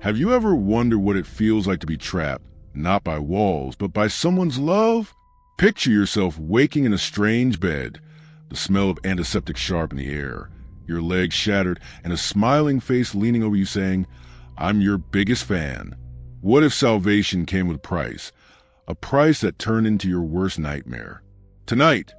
Have you ever wondered what it feels like to be trapped, not by walls, but by someone's love? Picture yourself waking in a strange bed, the smell of antiseptic sharp in the air, your legs shattered, and a smiling face leaning over you saying, "I'm your biggest fan." What if salvation came with a price that turned into your worst nightmare? Tonight,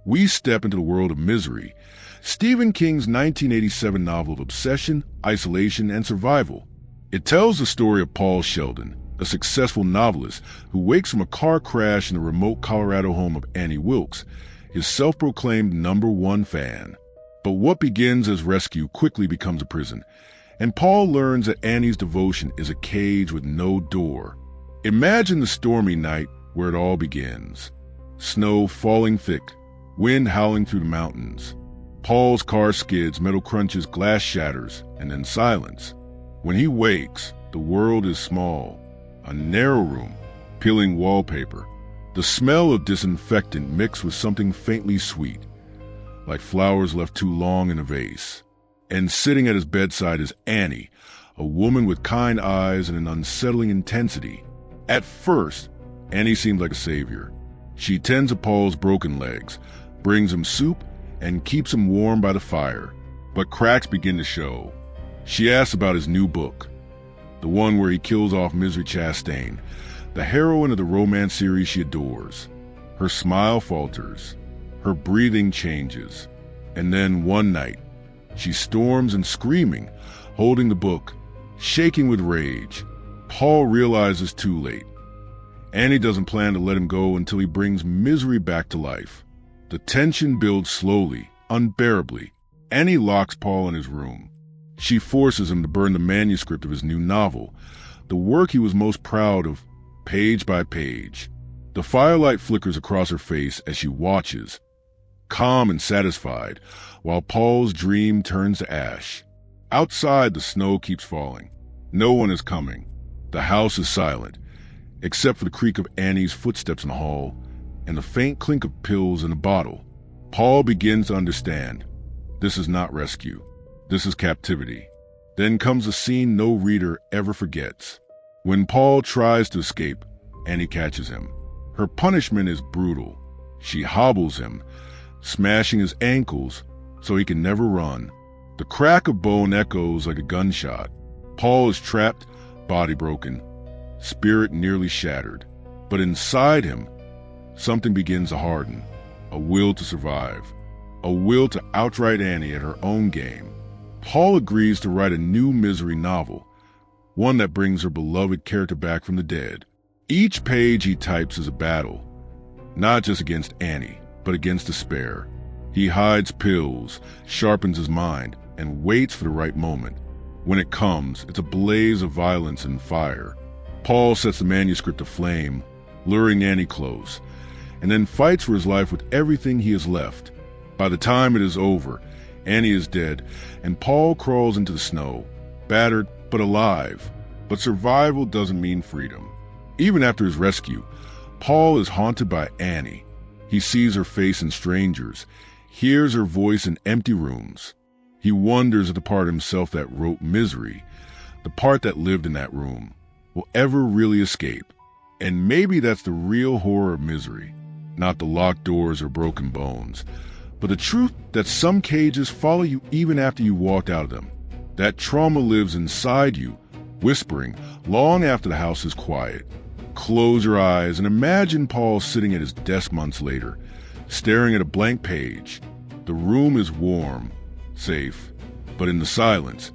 we step into the world of Misery, Stephen King's 1987 novel of obsession, isolation, and survival. It tells the story of Paul Sheldon, a successful novelist who wakes from a car crash in the remote Colorado home of Annie Wilkes, his self-proclaimed #1 fan. But what begins as rescue quickly becomes a prison, and Paul learns that Annie's devotion is a cage with no door. Imagine the stormy night where it all begins. Snow falling thick, wind howling through the mountains. Paul's car skids, metal crunches, glass shatters, and then silence. When he wakes, the world is small. A narrow room, peeling wallpaper, the smell of disinfectant mixed with something faintly sweet, like flowers left too long in a vase. And sitting at his bedside is Annie, a woman with kind eyes and an unsettling intensity. At first, Annie seemed like a savior. She tends to Paul's broken legs, brings him soup, and keeps him warm by the fire. But cracks begin to show. She asks about his new book, the one where he kills off Misery Chastain, the heroine of the romance series she adores. Her smile falters, her breathing changes, and then one night, she storms and screaming, holding the book, shaking with rage. Paul realizes too late. Annie doesn't plan to let him go until he brings Misery back to life. The tension builds slowly, unbearably. Annie locks Paul in his room. She forces him to burn the manuscript of his new novel, the work he was most proud of, page by page. The firelight flickers across her face as she watches, calm and satisfied, while Paul's dream turns to ash. Outside, the snow keeps falling. No one is coming. The house is silent, except for the creak of Annie's footsteps in the hall and the faint clink of pills in a bottle. Paul begins to understand. This is not rescue. This is captivity. Then comes a scene no reader ever forgets. When Paul tries to escape, Annie catches him. Her punishment is brutal. She hobbles him, smashing his ankles so he can never run. The crack of bone echoes like a gunshot. Paul is trapped, body broken, spirit nearly shattered. But inside him, something begins to harden. A will to survive. A will to outright Annie at her own game. Paul agrees to write a new Misery novel, one that brings her beloved character back from the dead. Each page he types is a battle, not just against Annie, but against despair. He hides pills, sharpens his mind, and waits for the right moment. When it comes, it's a blaze of violence and fire. Paul sets the manuscript aflame, luring Annie close, and then fights for his life with everything he has left. By the time it is over, Annie is dead, and Paul crawls into the snow, battered but alive. But survival doesn't mean freedom. Even after his rescue, Paul is haunted by Annie. He sees her face in strangers, hears her voice in empty rooms. He wonders if the part of himself that wrote Misery, the part that lived in that room, will ever really escape. And maybe that's the real horror of Misery, not the locked doors or broken bones, but the truth that some cages follow you even after you walked out of them. That trauma lives inside you, whispering long after the house is quiet. Close your eyes and imagine Paul sitting at his desk months later, staring at a blank page. The room is warm, safe, but in the silence,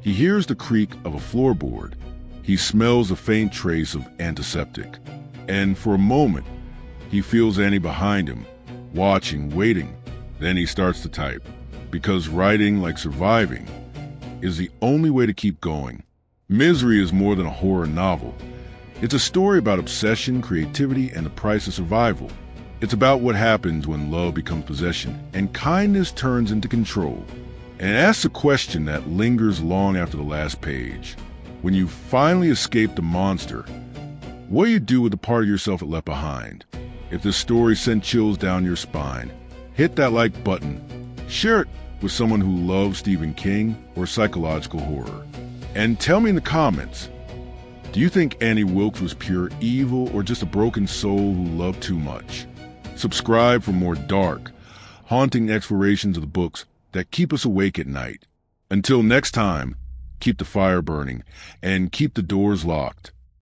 he hears the creak of a floorboard. He smells a faint trace of antiseptic. And for a moment, he feels Annie behind him, watching, waiting. Then he starts to type, because writing, like surviving, is the only way to keep going. Misery is more than a horror novel. It's a story about obsession, creativity, and the price of survival. It's about what happens when love becomes possession and kindness turns into control. And it asks a question that lingers long after the last page. When you finally escape the monster, what do you do with the part of yourself it left behind? If this story sent chills down your spine, hit that like button. Share it with someone who loves Stephen King or psychological horror. And tell me in the comments, do you think Annie Wilkes was pure evil or just a broken soul who loved too much? Subscribe for more dark, haunting explorations of the books that keep us awake at night. Until next time, keep the fire burning and keep the doors locked.